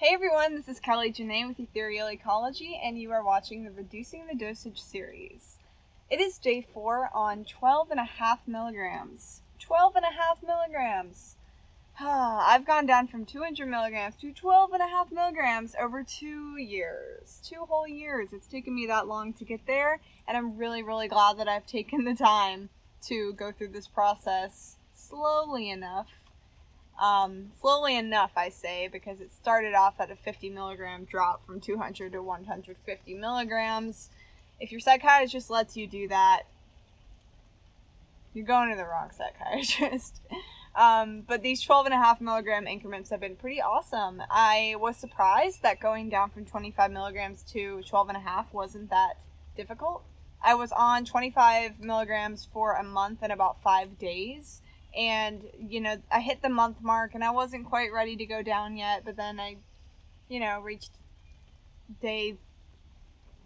Hey everyone, this is Kelly Janae with Ethereal Ecology, and you are watching the Reducing the Dosage series. It is day 4 on 12.5 milligrams. 12.5 milligrams! I've gone down from 200 milligrams to 12.5 milligrams over 2 years. 2 whole years. It's taken me that long to get there, and I'm really, really glad that I've taken the time to go through this process slowly enough. I say, because it started off at a 50 milligram drop from 200 to 150 milligrams. If your psychiatrist lets you do that, you're going to the wrong psychiatrist. But these 12.5 milligram increments have been pretty awesome. I was surprised that going down from 25 milligrams to 12.5 wasn't that difficult. I was on 25 milligrams for a month and about 5 days. And, I hit the month mark and I wasn't quite ready to go down yet, but then I, reached day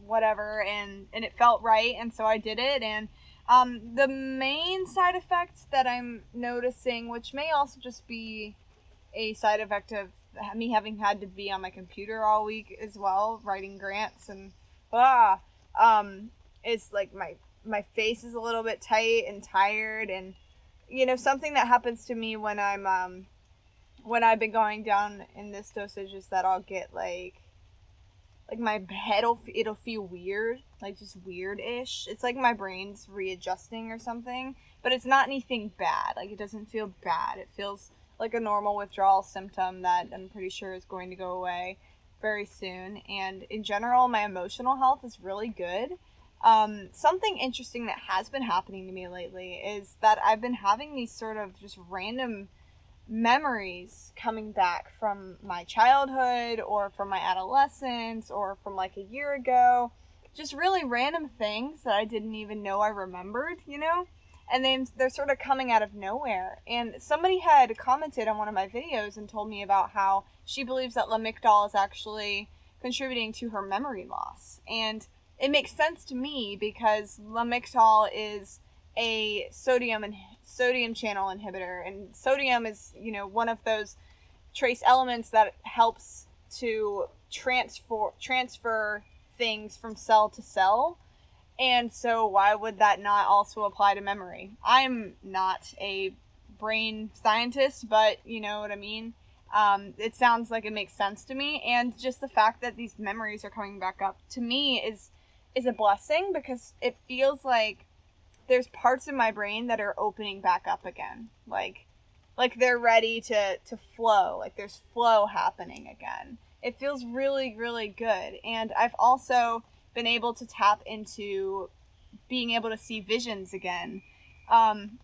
whatever and it felt right, and so I did it. And the main side effects that I'm noticing, which may also just be a side effect of me having had to be on my computer all week as well, writing grants, and is like my face is a little bit tight and tired, and something that happens to me when when I've been going down in this dosage is that I'll get like my head it'll feel weird, like just weird-ish. It's like my brain's readjusting or something, but it's not anything bad. Like, it doesn't feel bad. It feels like a normal withdrawal symptom that I'm pretty sure is going to go away very soon. And in general, my emotional health is really good. Something interesting that has been happening to me lately is that I've been having these sort of just random memories coming back from my childhood or from my adolescence or from like a year ago. Just really random things that I didn't even know I remembered, and then they're sort of coming out of nowhere. And somebody had commented on one of my videos and told me about how she believes that Lamictal is actually contributing to her memory loss. And it makes sense to me because Lamictal is a sodium channel inhibitor, and sodium is, one of those trace elements that helps to transfer things from cell to cell. And so why would that not also apply to memory? I'm not a brain scientist, but you know what I mean? It sounds like it makes sense to me, and just the fact that these memories are coming back up to me is a blessing, because it feels like there's parts of my brain that are opening back up again. Like they're ready to flow. Like there's flow happening again. It feels really, really good. And I've also been able to tap into being able to see visions again. And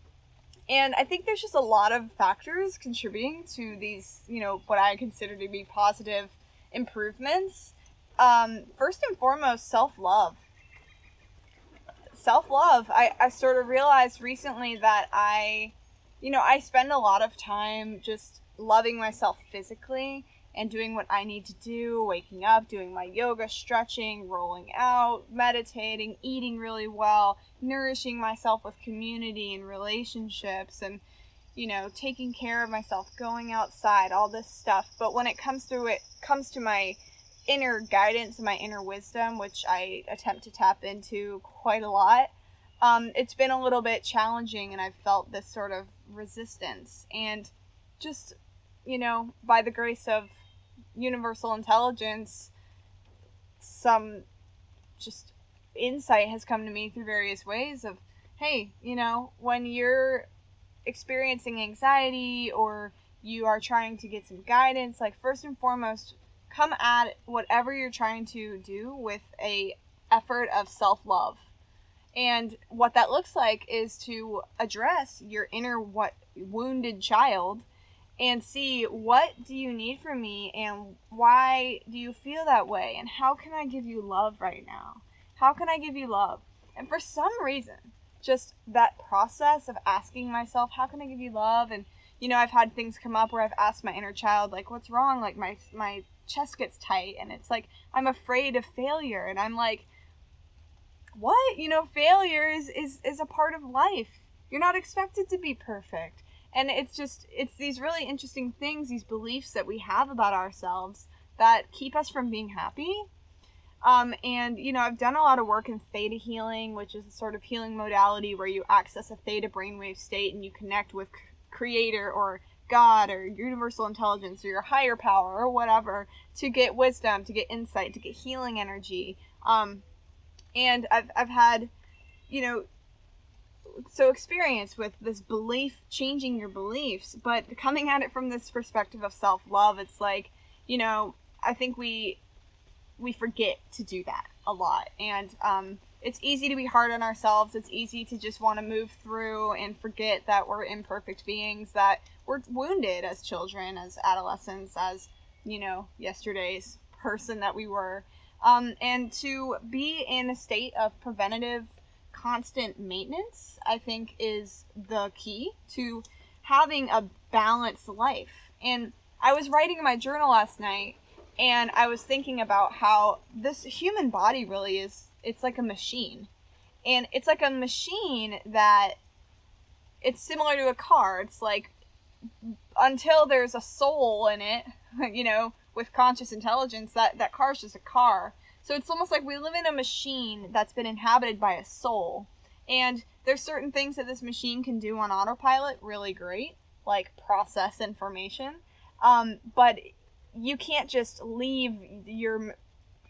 I think there's just a lot of factors contributing to these, what I consider to be positive improvements. First and foremost, self-love. I sort of realized recently that I spend a lot of time just loving myself physically and doing what I need to do, waking up, doing my yoga, stretching, rolling out, meditating, eating really well, nourishing myself with community and relationships, and, taking care of myself, going outside, all this stuff. But when it comes to my inner guidance and my inner wisdom, which I attempt to tap into quite a lot, it's been a little bit challenging, and I've felt this sort of resistance. And just, by the grace of universal intelligence, some just insight has come to me through various ways of, hey, when you're experiencing anxiety or you are trying to get some guidance, like, first and foremost, come at whatever you're trying to do with a effort of self-love. And what that looks like is to address your inner wounded child and see, what do you need from me, and why do you feel that way, and how can I give you love right now? How can I give you love? And for some reason, just that process of asking myself, how can I give you love? And I've had things come up where I've asked my inner child, like, what's wrong? Like, my chest gets tight, and it's like I'm afraid of failure, and I'm like, what? Failure is a part of life. You're not expected to be perfect. And it's these really interesting things, these beliefs that we have about ourselves that keep us from being happy. And, you know, I've done a lot of work in theta healing, which is a sort of healing modality where you access a theta brainwave state and you connect with creator or God or universal intelligence or your higher power or whatever to get wisdom, to get insight, to get healing energy. And I've had, you know, so experience with this belief, changing your beliefs, but coming at it from this perspective of self-love, it's like, you know, I think we forget to do that a lot. And it's easy to be hard on ourselves. It's easy to just want to move through and forget that we're imperfect beings, that we're wounded as children, as adolescents, as, you know, yesterday's person that we were. And to be in a state of preventative, constant maintenance, I think, is the key to having a balanced life. And I was writing in my journal last night, and I was thinking about how this human body really is, it's like a machine. And it's like a machine that, it's similar to a car. It's like, until there's a soul in it, you know, with conscious intelligence, that car's just a car. So it's almost like we live in a machine that's been inhabited by a soul. And there's certain things that this machine can do on autopilot really great, like process information. But you can't just leave your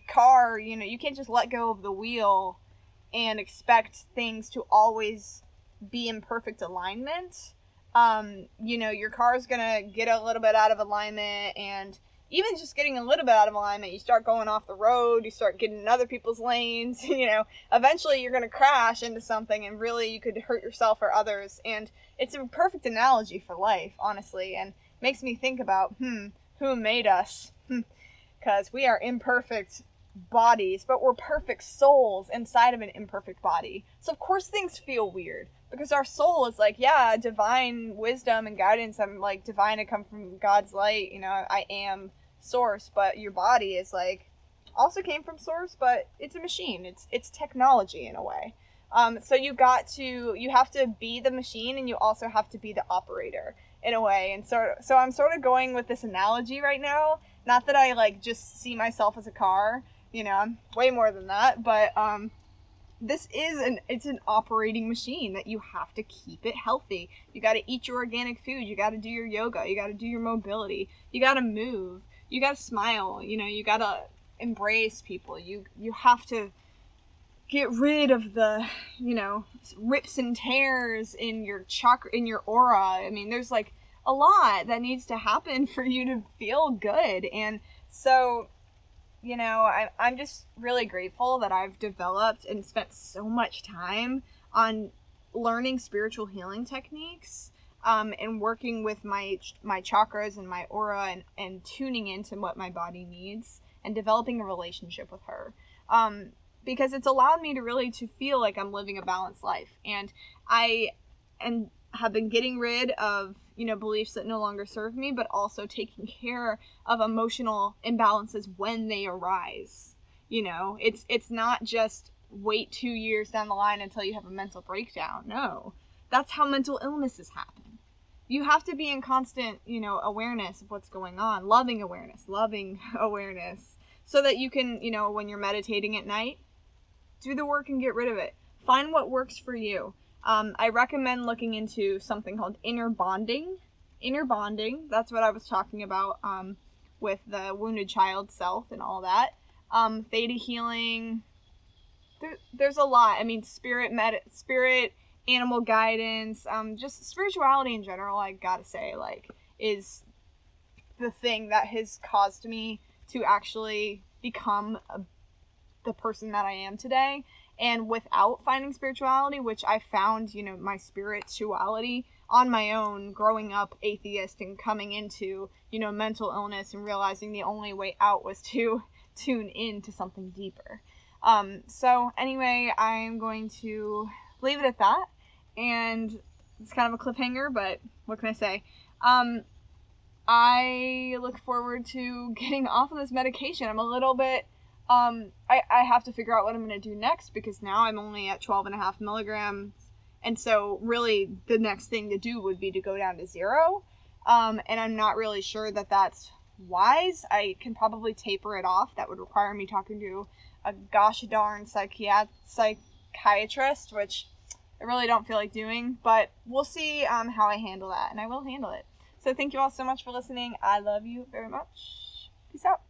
car, you know, you can't just let go of the wheel and expect things to always be in perfect alignment. You know, your car's gonna get a little bit out of alignment, and even just getting a little bit out of alignment, you start going off the road, you start getting in other people's lanes, you know, eventually you're gonna crash into something, and really you could hurt yourself or others. And it's a perfect analogy for life, honestly, and makes me think about, who made us? Because we are imperfect bodies, but we're perfect souls inside of an imperfect body. So of course things feel weird, because our soul is like, yeah, divine wisdom and guidance, I'm like divine, I come from God's light, you know, I am source. But your body is like, also came from source, but it's a machine, it's technology in a way. So you have to be the machine, and you also have to be the operator in a way. And so I'm sort of going with this analogy right now, not that I like just see myself as a car, you know, I'm way more than that, but this is it's an operating machine that you have to keep it healthy. You got to eat your organic food, you got to do your yoga, you got to do your mobility, you got to move, you got to smile, you know, you got to embrace people, you have to get rid of the, you know, rips and tears in your chakra, in your aura. I mean, there's like a lot that needs to happen for you to feel good. And so, you know, I'm just really grateful that I've developed and spent so much time on learning spiritual healing techniques, and working with my chakras and my aura, and tuning into what my body needs and developing a relationship with her. Because it's allowed me to really to feel like I'm living a balanced life. And I have been getting rid of, you know, beliefs that no longer serve me, but also taking care of emotional imbalances when they arise. You know, it's not just wait 2 years down the line until you have a mental breakdown. No, that's how mental illnesses happen. You have to be in constant, you know, awareness of what's going on, loving awareness, so that you can, you know, when you're meditating at night, do the work and get rid of it. Find what works for you. I recommend looking into something called inner bonding. Inner bonding, that's what I was talking about with the wounded child self and all that. Theta healing. There's a lot. I mean, spirit, animal guidance, just spirituality in general, I gotta say, like, is the thing that has caused me to actually become the person that I am today. And without finding spirituality, which I found, you know, my spirituality on my own, growing up atheist and coming into, you know, mental illness and realizing the only way out was to tune in to something deeper. So anyway, I'm going to leave it at that. And it's kind of a cliffhanger, but what can I say? I look forward to getting off of this medication. I'm a little bit, I have to figure out what I'm going to do next, because now I'm only at 12.5 milligrams. And so really the next thing to do would be to go down to 0. And I'm not really sure that that's wise, I can probably taper it off. That would require me talking to a gosh darn psychiatrist, which I really don't feel like doing, but we'll see how I handle that, and I will handle it. So thank you all so much for listening. I love you very much. Peace out.